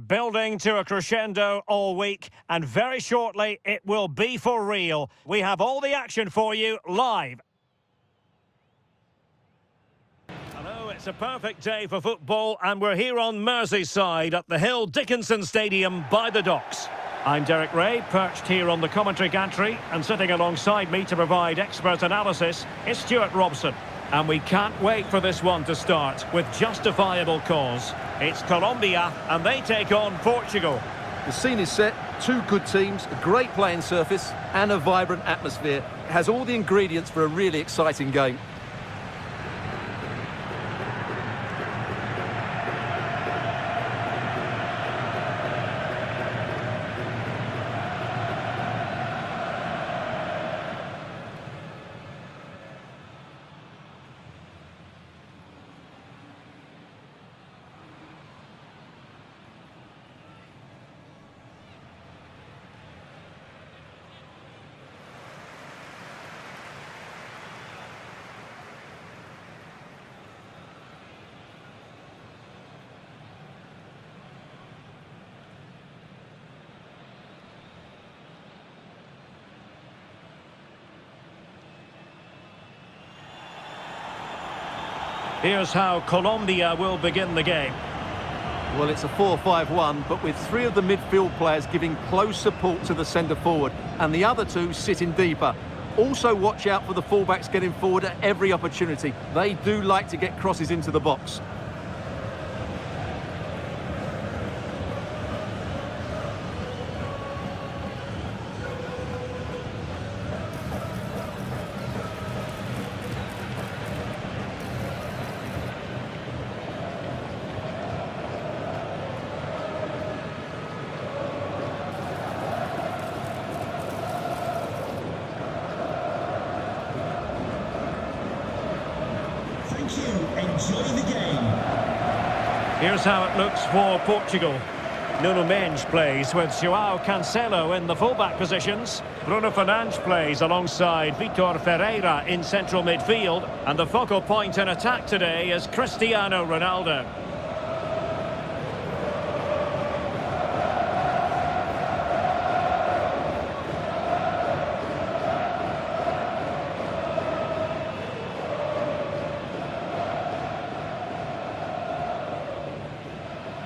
Building to a crescendo all week, and very shortly it will be for real. We have all the action for you live. Hello, it's a perfect day for football, and we're here on Merseyside at the Hill Dickinson Stadium by the docks. I'm Derek Ray, perched here on the commentary gantry, and sitting alongside me to provide expert analysis is Stuart Robson. And we can't wait for this one to start with justifiable cause. It's Colombia, and they take on Portugal. The scene is set, two good teams, a great playing surface, and a vibrant atmosphere. It has all the ingredients for a really exciting game. Here's how Colombia will begin the game. Well, it's a 4-5-1, but with three of the midfield players giving close support to the centre forward, and the other two sitting deeper. Also watch out for the fullbacks getting forward at every opportunity. They do like to get crosses into the box. Enjoy the game. Here's how it looks for Portugal. Nuno Mendes plays with João Cancelo in the fullback positions. Bruno plays alongside Vitor Ferreira in central midfield. And the focal point in attack today is Cristiano Ronaldo.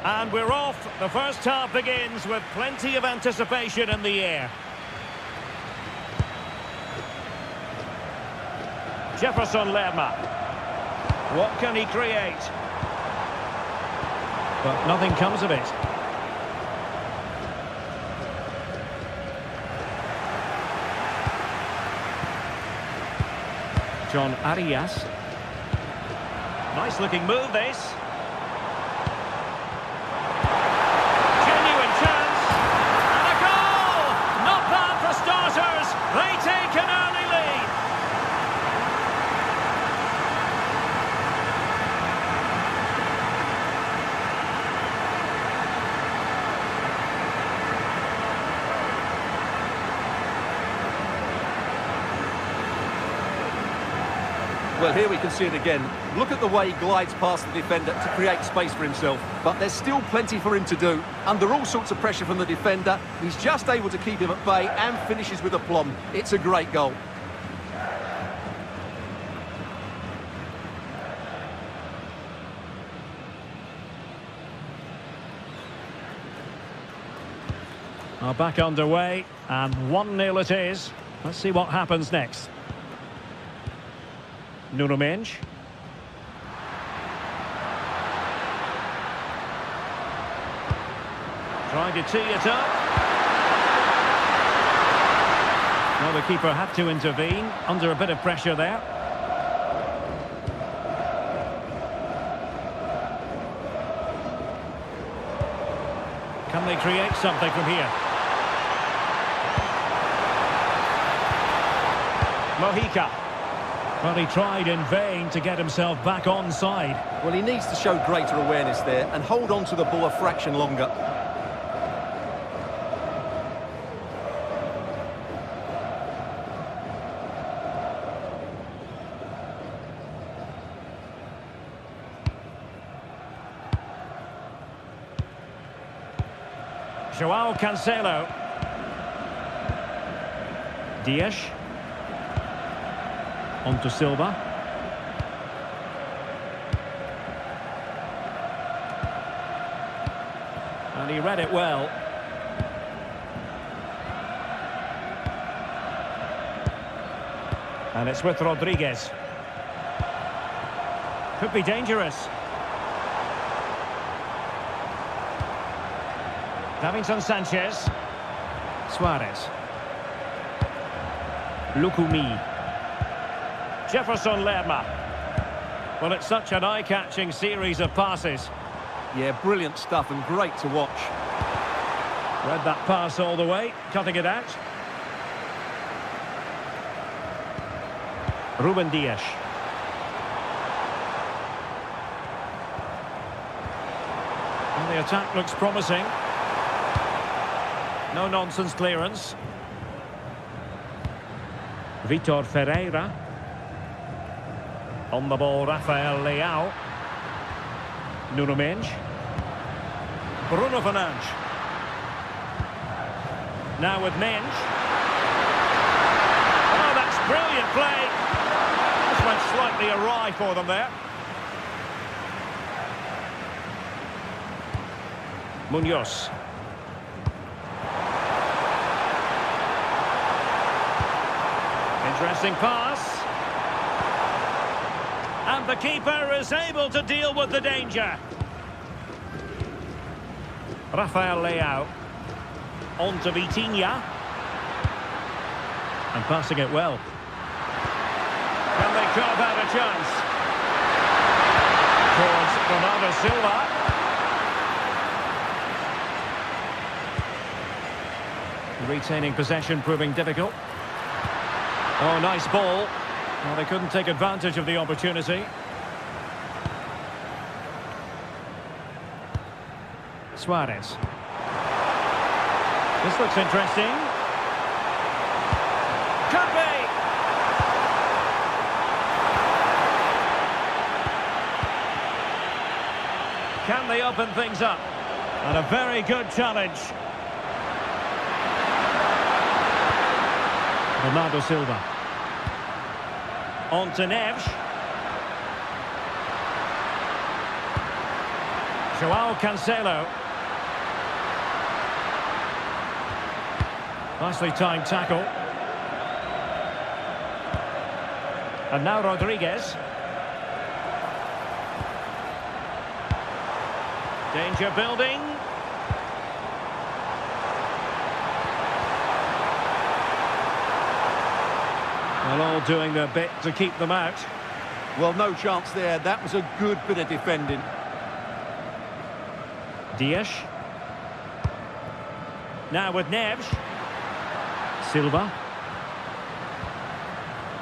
And we're off. The first half begins with plenty of anticipation in the air. Jefferson Lerma. What can he create? But nothing comes of it. John Diaz. Nice looking move this. They take an early lead. Well, here we can see it again. Look at the way he glides past the defender to create space for himself. But there's still plenty for him to do. Under all sorts of pressure from the defender, he's just able to keep him at bay and finishes with aplomb. It's a great goal. Are back underway, and 1-0 it is. Let's see what happens next. Nuno Mendes. Trying to tee it up. Well, the keeper had to intervene under a bit of pressure there. Can they create something from here? Mojica. Well, he tried in vain to get himself back onside. Well, he needs to show greater awareness there and hold on to the ball a fraction longer. Joao Cancelo. Diaz. On to Silva. And he read it well. And it's with Rodriguez. Could be dangerous. Davinson Sanchez. Suarez. Lukumi. Jefferson Lerma. Well, it's such an eye-catching series of passes. Yeah, brilliant stuff and great to watch. Read that pass all the way, cutting it out. Ruben Diaz. And the attack looks promising. No nonsense clearance. Vitor Ferreira. On the ball, Rafael Leao. Nuno Mendes. Bruno Fernandes. Now with Mendes. Oh, that's brilliant play. This went slightly awry for them there. Munoz. Interesting pass. And the keeper is able to deal with the danger. Rafael Leao. On to Vitinha. And passing it well. Can they carve out a chance? Towards Ronaldo Silva. Retaining possession proving difficult. Oh, nice ball. Well, they couldn't take advantage of the opportunity. Suarez. This looks interesting. Could be! Can they open things up? And a very good challenge. Ronaldo Silva. On to Neves. Joao Cancelo. Nicely timed tackle. And now Rodriguez. Danger building. Well, all doing their bit to keep them out. Well, no chance there. That was a good bit of defending. Diaz. Now with Neves. Silva.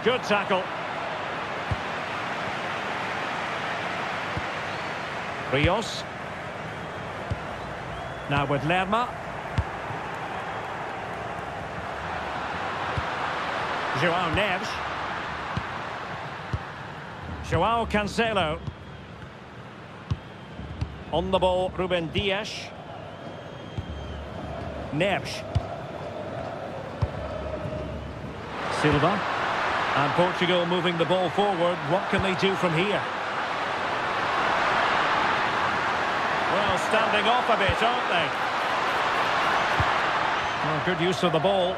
Good tackle. Rios. Now with Lerma. Joao Neves. Joao Cancelo. On the ball, Ruben Diaz. Neves. Silva. And Portugal moving the ball forward. What can they do from here? Well, standing off a bit, aren't they? Well, good use of the ball.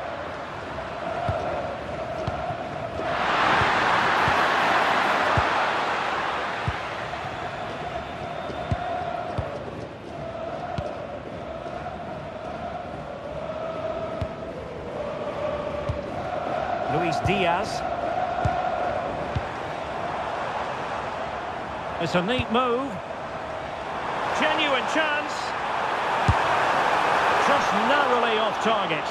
Diaz. It's a neat move. Genuine chance. Just narrowly off target.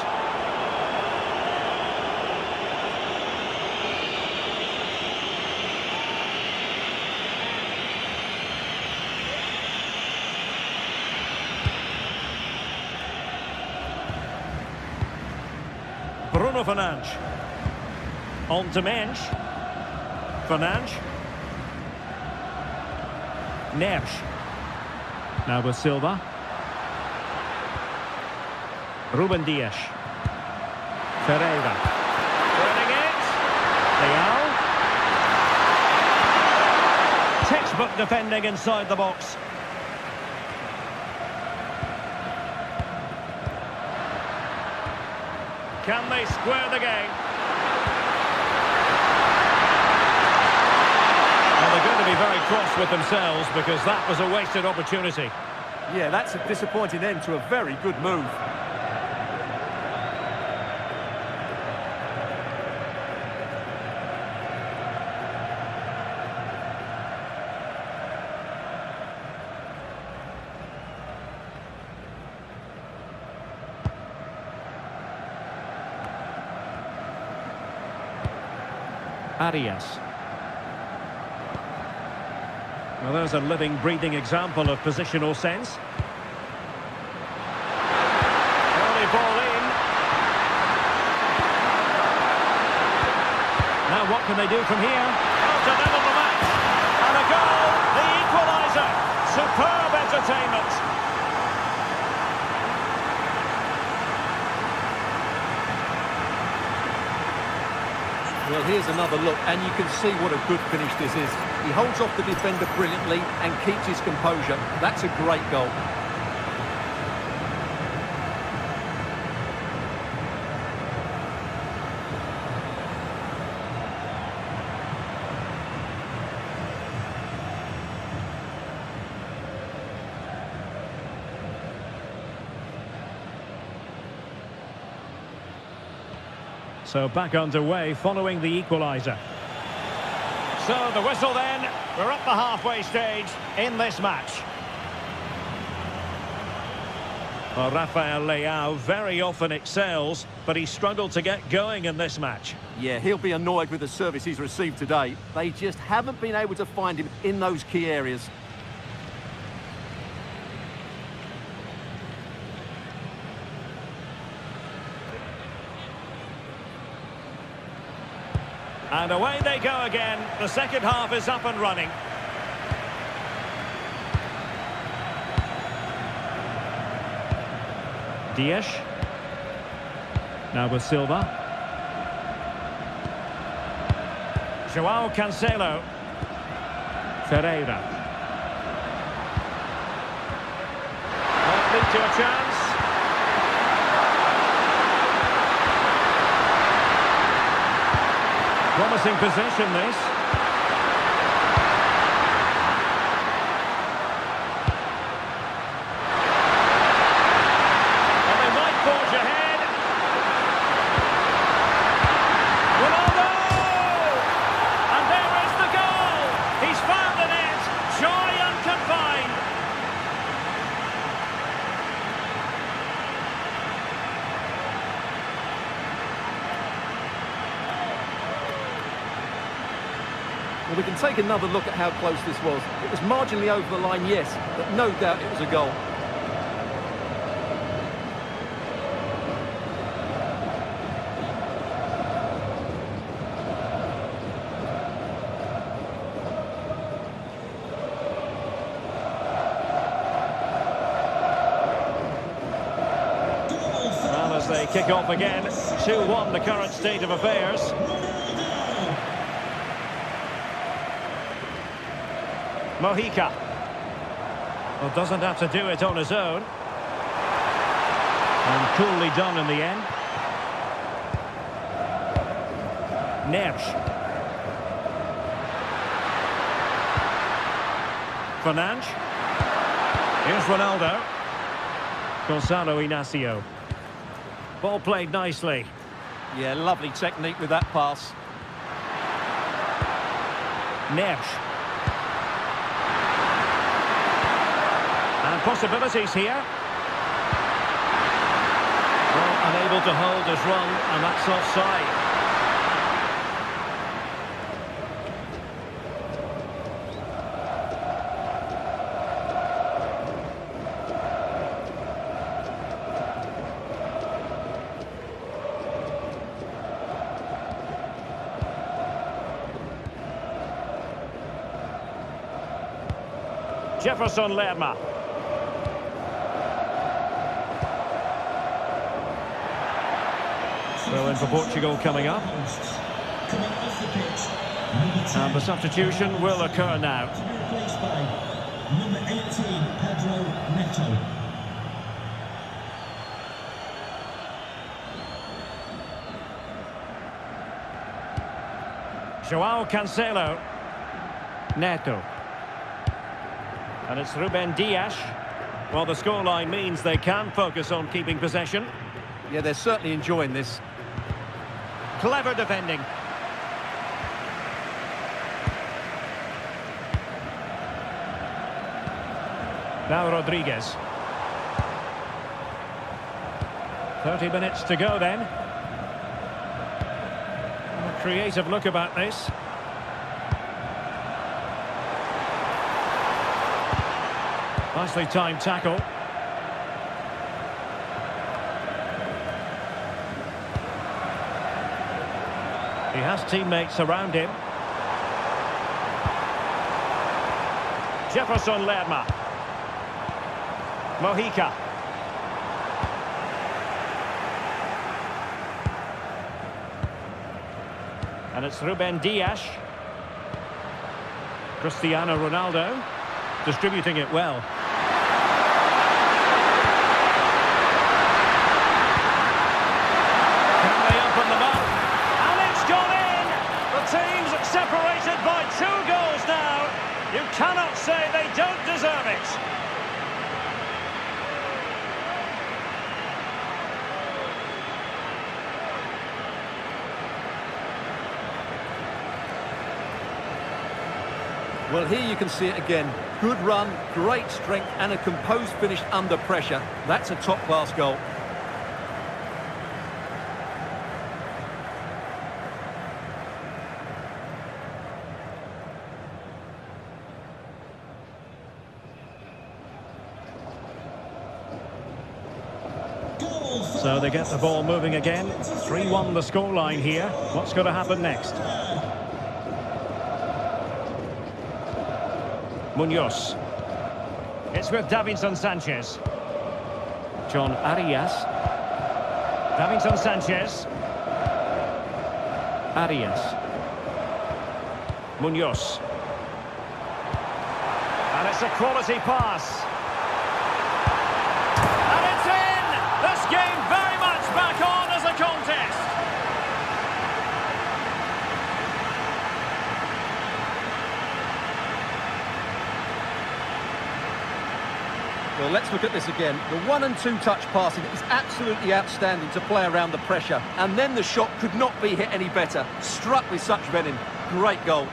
Bruno Fernandes. On to Mendes. Fernandes. Neves. Now with Silva. Ruben Diaz. Ferreira. Winning it. Leao. Textbook defending inside the box. Can they square the game? Well, they're going to be very cross with themselves because that was a wasted opportunity. Yeah, that's a disappointing end to a very good move. Diaz. Well, there's a living, breathing example of positional sense. Early ball in. Now what can they do from here? Oh, to level the match. And a goal, the equaliser. Superb entertainment. Well, here's another look, and you can see what a good finish this is. He holds off the defender brilliantly and keeps his composure. That's a great goal. So back underway following the equaliser. So the whistle then. We're at the halfway stage in this match. Well, Rafael Leao very often excels, but he struggled to get going in this match. Yeah, he'll be annoyed with the service he's received today. They just haven't been able to find him in those key areas. And away they go again. The second half is up and running. Diaz. Now with Silva. Joao Cancelo. Ferreira. Might lead to a chance. Promising possession, this. And they might forge ahead. Ronaldo! And there is the goal! He's found the net. Joy unconfined. Well, we can take another look at how close this was. It was marginally over the line, yes, but no doubt it was a goal. Well, as they kick off again, 2-1 the current state of affairs. Mojica. Well, doesn't have to do it on his own. And coolly done in the end. Neves. Fernandes. Here's Ronaldo. Gonzalo Inacio. Ball played nicely. Yeah, lovely technique with that pass. Neves. And possibilities here. Well, unable to hold his run, and that's offside. Jefferson Lerma. throw in for Portugal coming up. Coming off the pitch, number 10. And the substitution will occur now. To be replaced by number 18, Pedro Neto. João Cancelo. Neto. And it's Ruben Diaz. Well, the scoreline means they can focus on keeping possession. Yeah, they're certainly enjoying this. Clever defending. Now Rodriguez. 30 minutes to go then. A creative look about this. Nicely timed tackle. He has teammates around him. Jefferson Lerma. Mojica. And it's Ruben Diaz. Cristiano Ronaldo. Distributing it well. Can they open them up? And it's gone in! The team's separated by 2 goals now. You cannot say they don't deserve it. Well, here you can see it again. Good run, great strength, and a composed finish under pressure. That's a top-class goal. So they get the ball moving again. 3-1 the scoreline here. What's going to happen next? Munoz. It's with Davinson Sanchez. John Arias. Davinson Sanchez. Arias. Munoz. And it's a quality pass. And it's in! This game very much back on as a contest. Well, let's look at this again. The 1 and 2 touch passing is absolutely outstanding to play around the pressure. And then the shot could not be hit any better. Struck with such venom. Great goal.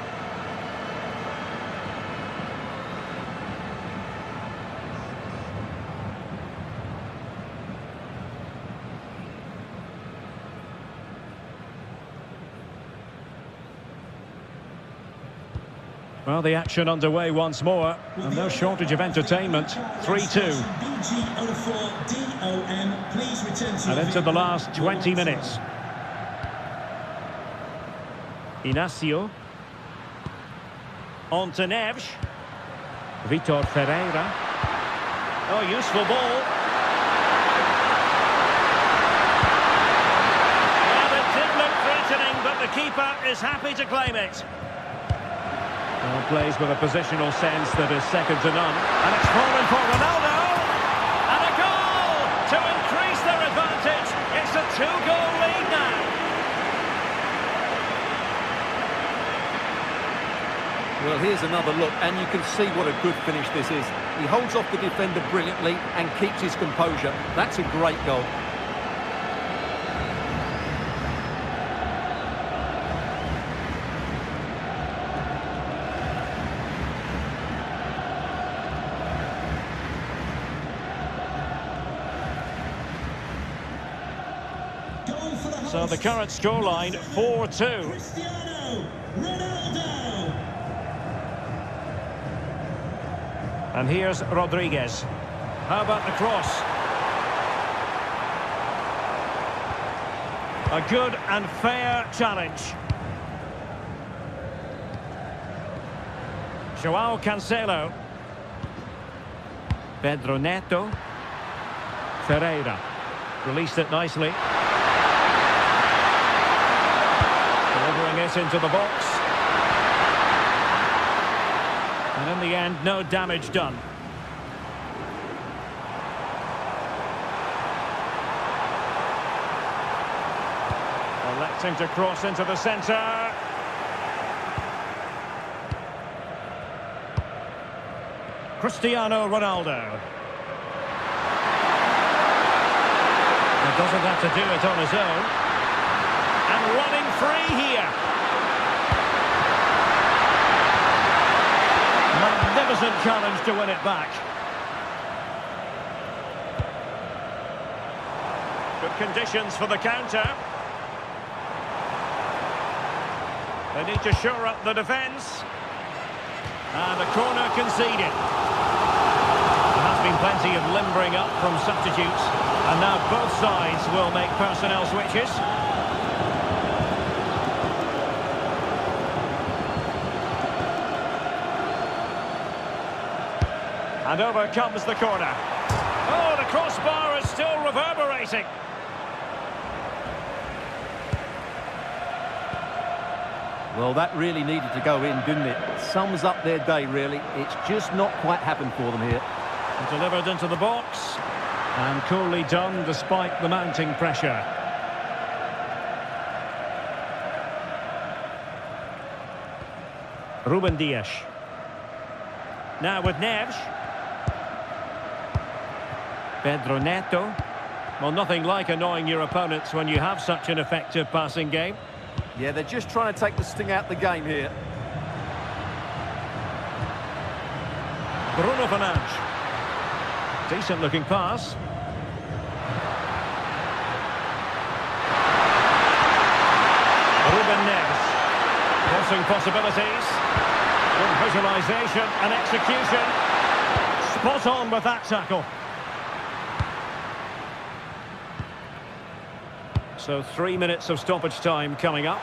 Well, the action underway once more, and no shortage of entertainment. 3-2. And into the last 20 minutes. Inacio. On to Neves. Vitor Ferreira. Oh, useful ball. Well, it did look threatening, but the keeper is happy to claim it. Well, plays with a positional sense that is second to none. And it's fallen for Ronaldo. And a goal to increase their advantage. It's a 2-goal lead now. Well, here's another look, and you can see what a good finish this is. He holds off the defender brilliantly and keeps his composure. That's a great goal. So the current scoreline, 4-2. Cristiano Ronaldo. And here's Rodriguez. How about the cross? A good and fair challenge. João Cancelo. Pedro Neto. Ferreira. Released it nicely. cross into the box. And in the end, no damage done. Electing to cross into the centre. Cristiano Ronaldo. He doesn't have to do it on his own. And running free here. Magnificent challenge to win it back. Good conditions for the counter. They need to shore up the defence. And the corner conceded. There has been plenty of limbering up from substitutes. And now both sides will make personnel switches. And over comes the corner. Oh, the crossbar is still reverberating. Well, that really needed to go in, didn't it? Sums up their day, really. It's just not quite happened for them here. Delivered into the box. And coolly done despite the mounting pressure. Ruben Diaz. Now with Neves. Pedro Neto. Well, nothing like annoying your opponents when you have such an effective passing game. Yeah, they're just trying to take the sting out the game here. Bruno Fernandes. Decent looking pass. Ruben Neves. Crossing possibilities. Good visualisation and execution. Spot on with that tackle. So 3 minutes of stoppage time coming up.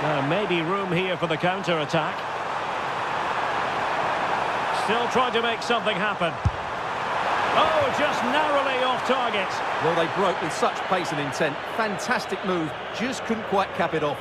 Now maybe room here for the counter-attack. Still trying to make something happen. Oh, just narrowly off target. Well, they broke with such pace and intent. Fantastic move, just couldn't quite cap it off.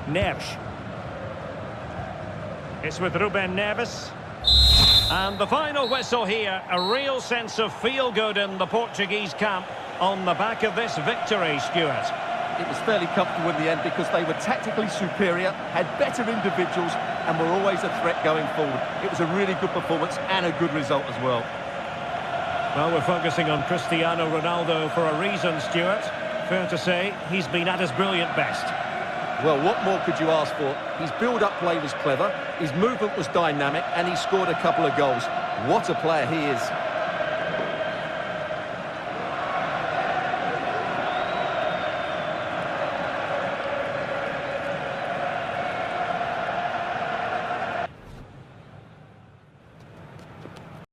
Neves. It's with Ruben Neves. And the final whistle here, a real sense of feel-good in the Portuguese camp on the back of this victory, Stuart. It was fairly comfortable in the end because they were tactically superior, had better individuals and were always a threat going forward. It was a really good performance and a good result as well. Well, we're focusing on Cristiano Ronaldo for a reason, Stuart. Fair to say, he's been at his brilliant best. Well, what more could you ask for? His build-up play was clever, his movement was dynamic, and he scored a couple of goals. What a player he is.